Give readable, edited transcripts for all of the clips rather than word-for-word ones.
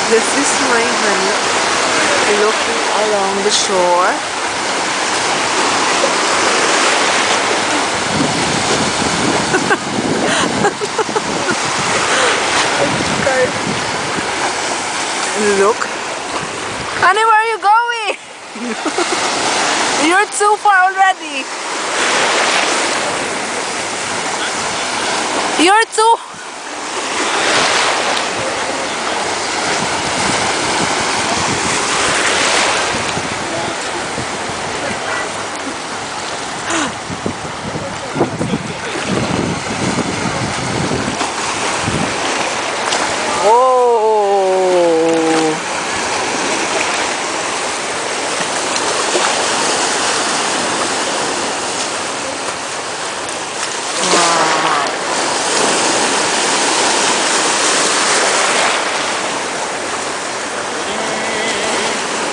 This is my honey looking along the shore. Look. Honey, where are you going? You're too far already. You're too...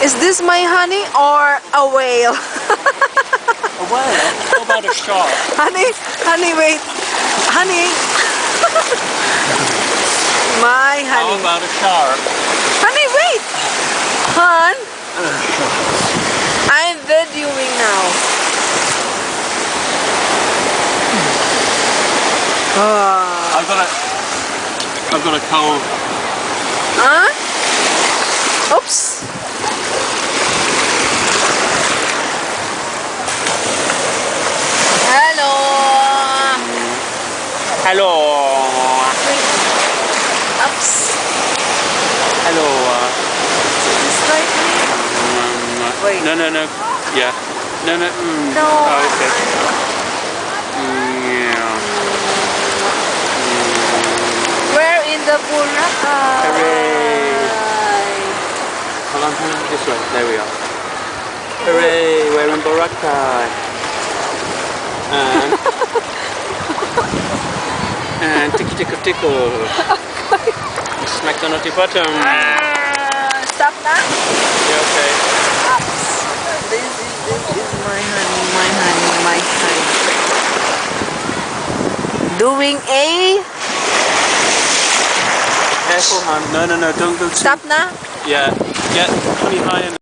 Is this my honey or a whale? A whale? How about a shark? Honey, wait. Honey. My honey. How about a shark? Honey, wait. Hon. I'm videoing now. I've got a cold. Huh? Oops. Hello. Hello. Oops. Hello. It's like wait. No. Yeah. No. No. Oh, okay. Yeah. We're in the Boracay. Hooray. Hold on. This way. There we are. Hooray. We're in Boracay. And tickle. Smack the naughty bottom. Stop now. Yeah, okay. This is my honey. Doing a... Careful, hon. No, don't go too... Stop now. Yeah, get honey high and